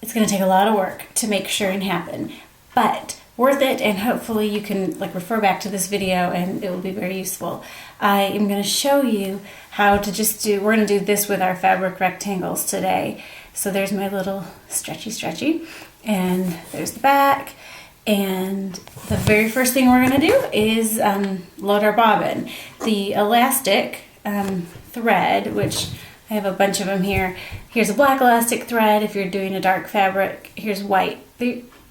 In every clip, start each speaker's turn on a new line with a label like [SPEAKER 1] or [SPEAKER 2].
[SPEAKER 1] it's going to take a lot of work to make shirring happen, but worth it, and hopefully you can like refer back to this video and it will be very useful. I am going to show you how to just do, we're going to do this with our fabric rectangles today. So there's my little stretchy, and there's the back. And the very first thing we're going to do is load our bobbin. The elastic thread, which I have a bunch of them here. Here's a black elastic thread if you're doing a dark fabric. Here's white.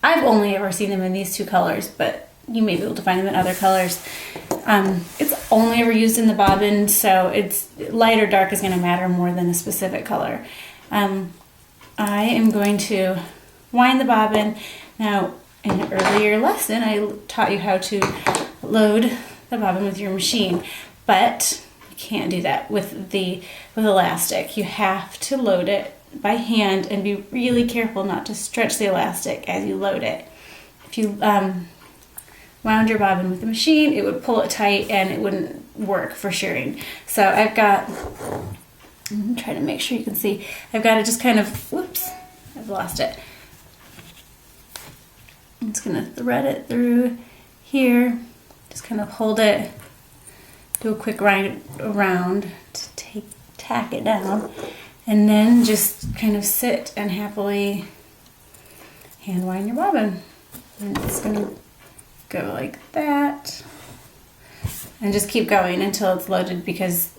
[SPEAKER 1] I've only ever seen them in these two colors, but you may be able to find them in other colors. It's only ever used in the bobbin, so it's light or dark is going to matter more than a specific color. I am going to wind the bobbin. Now, in an earlier lesson, I taught you how to load the bobbin with your machine, but you can't do that with elastic. You have to load it by hand and be really careful not to stretch the elastic as you load it. If you wound your bobbin with the machine, it would pull it tight and it wouldn't work for shirring. So I've got, I'm trying to make sure you can see, I've got to just kind of, whoops, I've lost it. I'm just gonna thread it through here, just kind of hold it, do a quick grind around to tack it down, and then just kind of sit and happily hand wind your bobbin. And it's gonna go like that, and just keep going until it's loaded, because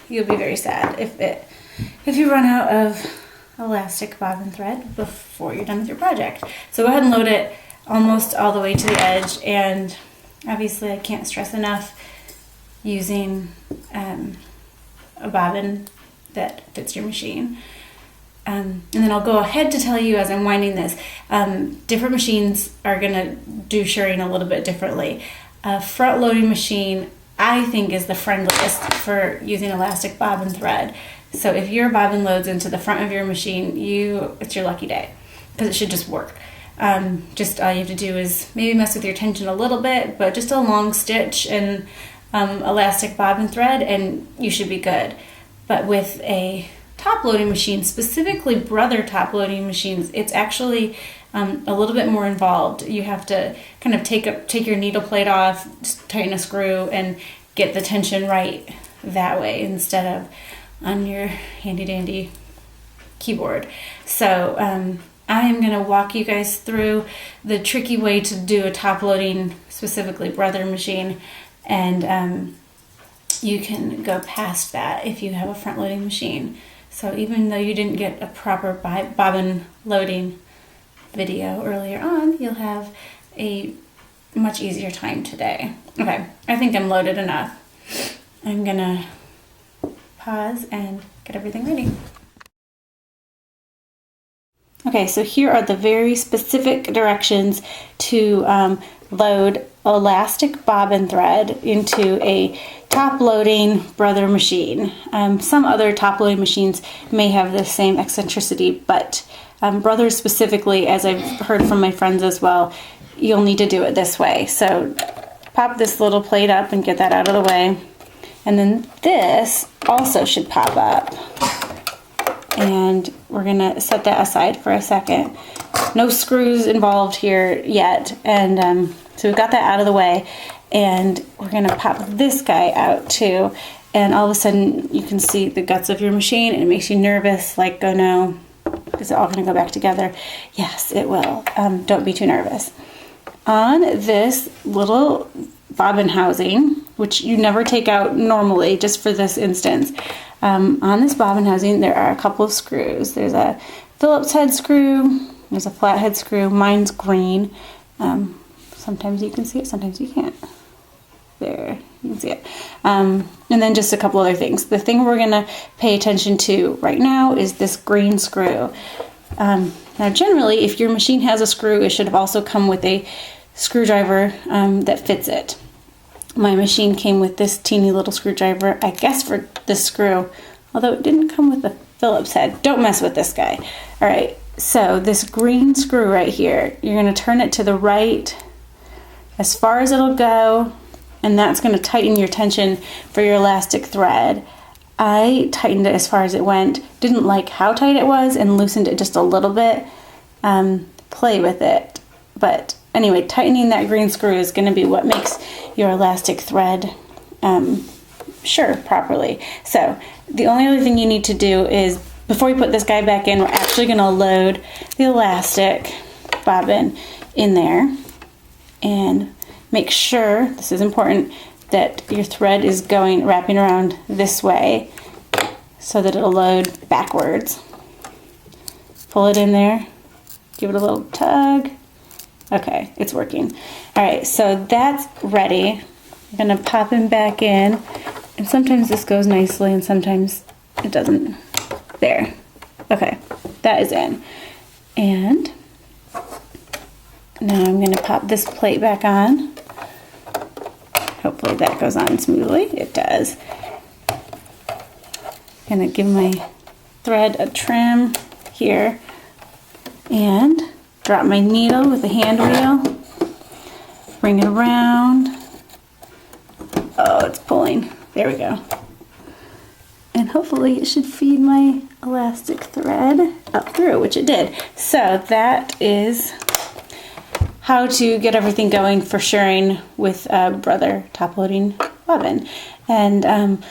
[SPEAKER 1] you'll be very sad if you run out of elastic bobbin thread before you're done with your project. So go ahead and load it almost all the way to the edge, and obviously I can't stress enough using a bobbin that fits your machine. And then I'll go ahead to tell you as I'm winding this, different machines are gonna do shirring a little bit differently. A front loading machine I think is the friendliest for using elastic bobbin thread. So if your bobbin loads into the front of your machine, it's your lucky day, because it should just work. Just all you have to do is maybe mess with your tension a little bit, but just a long stitch and elastic bobbin thread, and you should be good. But with a top loading machine, specifically brother top loading machines, it's actually a little bit more involved. You have to kind of take your needle plate off, just tighten a screw, and get the tension right that way instead of on your handy dandy keyboard. So I'm gonna walk you guys through the tricky way to do a top loading, specifically brother machine, and you can go past that if you have a front loading machine. So even though you didn't get a proper bobbin loading video earlier on, you'll have a much easier time today. Okay, I think I'm loaded enough. I'm gonna pause and get everything ready. Okay, so here are the very specific directions to load elastic bobbin thread into a top loading brother machine. Some other top loading machines may have the same eccentricity, but brothers specifically, as I've heard from my friends as well, you'll need to do it this way. So pop this little plate up and get that out of the way. And then this also should pop up. And we're gonna set that aside for a second. No screws involved here yet. And so we've got that out of the way. And we're gonna pop this guy out too. And all of a sudden you can see the guts of your machine, and it makes you nervous, like, oh no, is it all gonna go back together? Yes, it will. Don't be too nervous. On this little bobbin housing, which you never take out normally, just for this instance, on this bobbin housing there are a couple of screws. There's a Phillips head screw, there's a flathead screw. Mine's green. Sometimes you can see it, sometimes you can't. There, you can see it. And then just a couple other things. The thing we're gonna pay attention to right now is this green screw. Now generally, if your machine has a screw, it should have also come with a screwdriver that fits it. My machine came with this teeny little screwdriver, I guess for this screw, although it didn't come with a Phillips head. Don't mess with this guy. All right, so this green screw right here, you're gonna turn it to the right as far as it'll go, and that's gonna tighten your tension for your elastic thread. I tightened it as far as it went, didn't like how tight it was, and loosened it just a little bit. Play with it. But anyway, tightening that green screw is going to be what makes your elastic thread sure properly. So the only other thing you need to do is, before we put this guy back in, we're actually going to load the elastic bobbin in there, and make sure, this is important, that your thread is wrapping around this way so that it'll load backwards. Pull it in there, give it a little tug. Okay, it's working. All right, so that's ready. I'm gonna pop him back in, and sometimes this goes nicely and sometimes it doesn't. There. Okay, that is in. And now I'm gonna pop this plate back on. Hopefully that goes on smoothly. It does. Gonna give my thread a trim here and drop my needle with the hand wheel. Bring it around. Oh, it's pulling. There we go. And hopefully it should feed my elastic thread up through, which it did. So that is how to get everything going for shirring with a brother top loading bobbin. And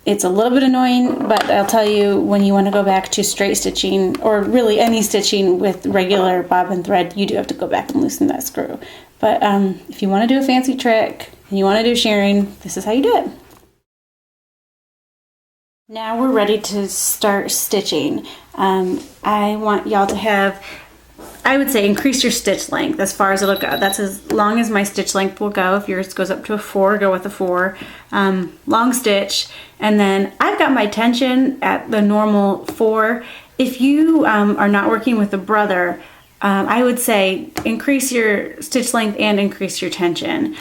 [SPEAKER 1] it's a little bit annoying, but I'll tell you, when you want to go back to straight stitching, or really any stitching with regular bobbin thread, you do have to go back and loosen that screw. But if you want to do a fancy trick and you want to do shirring, this is how you do it. Now we're ready to start stitching. I want y'all to have, I would say, increase your stitch length as far as it'll go. That's as long as my stitch length will go. If yours goes up to a 4, go with a 4. Long stitch. And then I've got my tension at the normal 4. If you are not working with a brother, I would say increase your stitch length and increase your tension.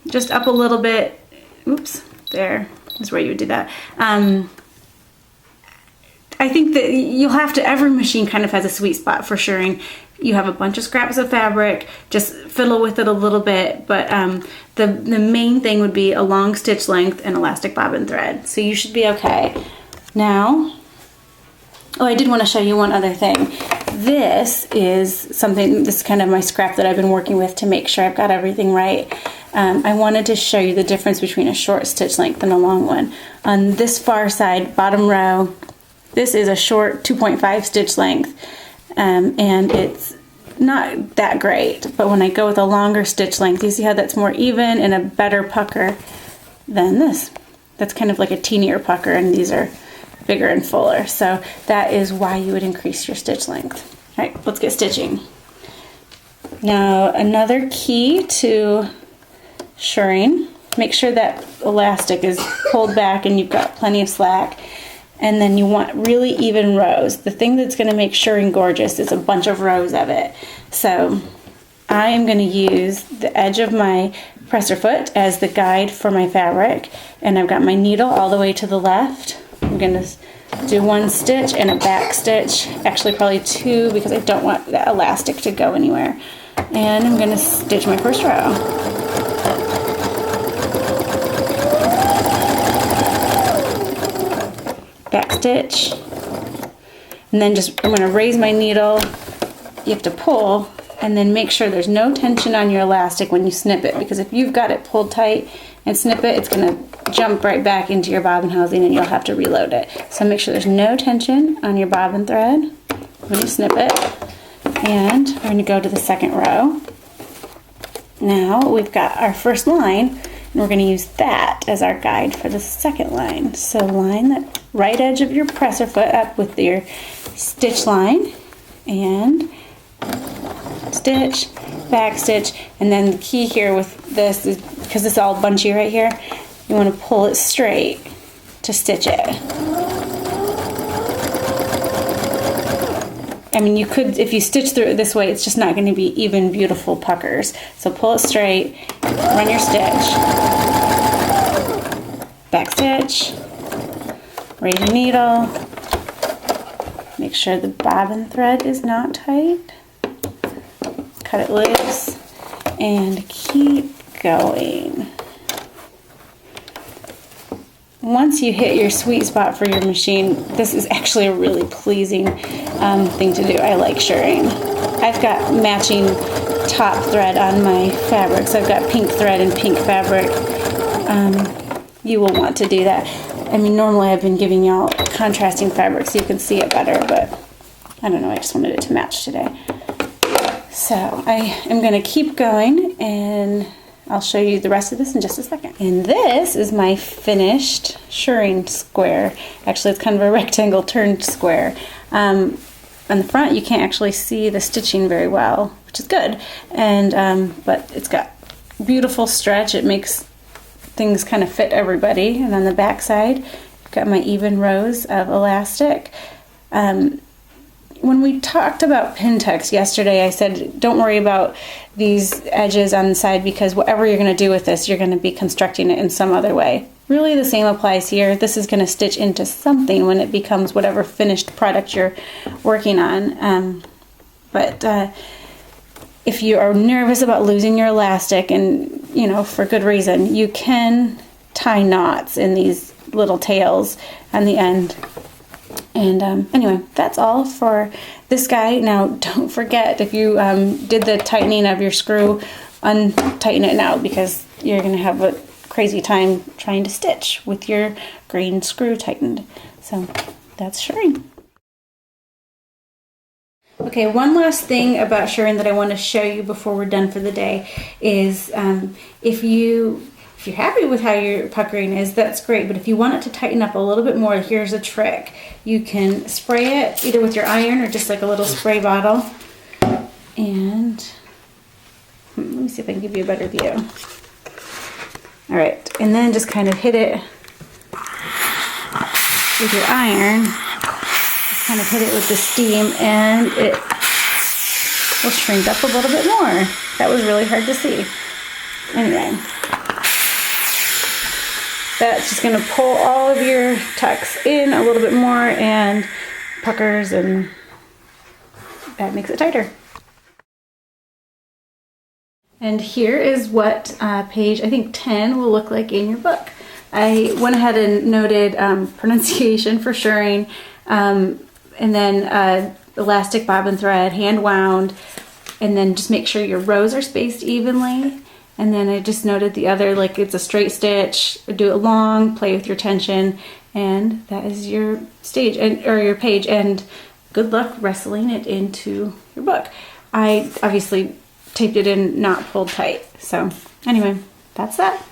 [SPEAKER 1] Just up a little bit. Oops, there is where you would do that. I think that you'll have to, every machine kind of has a sweet spot for shirring. You have a bunch of scraps of fabric, just fiddle with it a little bit, but the main thing would be a long stitch length and elastic bobbin thread. So you should be okay. Now, oh, I did want to show you one other thing. This is something, this is kind of my scrap that I've been working with to make sure I've got everything right. I wanted to show you the difference between a short stitch length and a long one. On this far side, bottom row, this is a short 2.5 stitch length, and it's not that great, but when I go with a longer stitch length, you see how that's more even and a better pucker than this. That's kind of like a teenier pucker, and these are bigger and fuller, so that is why you would increase your stitch length. All right, let's get stitching. Now, another key to shirring, make sure that elastic is pulled back and you've got plenty of slack. And then you want really even rows. The thing that's going to make shirring gorgeous is a bunch of rows of it. So I am going to use the edge of my presser foot as the guide for my fabric. And I've got my needle all the way to the left. I'm going to do 1 stitch and a back stitch. Actually, probably 2, because I don't want that elastic to go anywhere. And I'm going to stitch my first row. Back stitch, and then I'm going to raise my needle. You have to pull and then make sure there's no tension on your elastic when you snip it, because if you've got it pulled tight and snip it, it's going to jump right back into your bobbin housing and you'll have to reload it. So make sure there's no tension on your bobbin thread when you snip it. And we're going to go to the second row. Now we've got our first line, and we're going to use that as our guide for the second line. So line that right edge of your presser foot up with your stitch line, and stitch, back stitch, and then the key here with this is, because it's all bunchy right here, you want to pull it straight to stitch it. I mean, you could, if you stitch through it this way, it's just not going to be even beautiful puckers. So pull it straight, run your stitch, back stitch, raise your needle, make sure the bobbin thread is not tight, cut it loose, and keep going. once you hit your sweet spot for your machine, this is actually a really pleasing thing to do. I like shirring. I've got matching top thread on my fabrics. I've got pink thread and pink fabric. You will want to do that. I mean, normally I've been giving y'all contrasting fabric so you can see it better, but I don't know, I just wanted it to match today. So I am going to keep going, and I'll show you the rest of this in just a second. And this is my finished shirring square. Actually, it's kind of a rectangle turned square. On the front, you can't actually see the stitching very well, which is good. And but it's got beautiful stretch. It makes things kind of fit everybody. And on the back side, I've got my even rows of elastic. When we talked about pin text yesterday, I said don't worry about these edges on the side, because whatever you're going to do with this, you're going to be constructing it in some other way. Really the same applies here. This is going to stitch into something when it becomes whatever finished product you're working on. But if you are nervous about losing your elastic, and you know, for good reason, you can tie knots in these little tails on the end. And anyway, that's all for this guy. Now, don't forget, if you did the tightening of your screw, untighten it now, because you're going to have a crazy time trying to stitch with your green screw tightened. So that's shirring. Okay, one last thing about shirring that I want to show you before we're done for the day is if you're happy with how your puckering is, that's great. But if you want it to tighten up a little bit more, here's a trick. You can spray it either with your iron or just like a little spray bottle. And let me see if I can give you a better view. All right, and then just kind of hit it with your iron. Just kind of hit it with the steam, and it will shrink up a little bit more. That was really hard to see. Anyway. That's just going to pull all of your tucks in a little bit more and puckers, and that makes it tighter. And here is what page, I think 10, will look like in your book. I went ahead and noted pronunciation for shirring, and then elastic bobbin thread, hand wound, and then just make sure your rows are spaced evenly. And then I just noted the other, like it's a straight stitch, do it long, play with your tension, and that is your stage, or your page, and good luck wrestling it into your book. I obviously taped it in, not pulled tight. So anyway, that's that.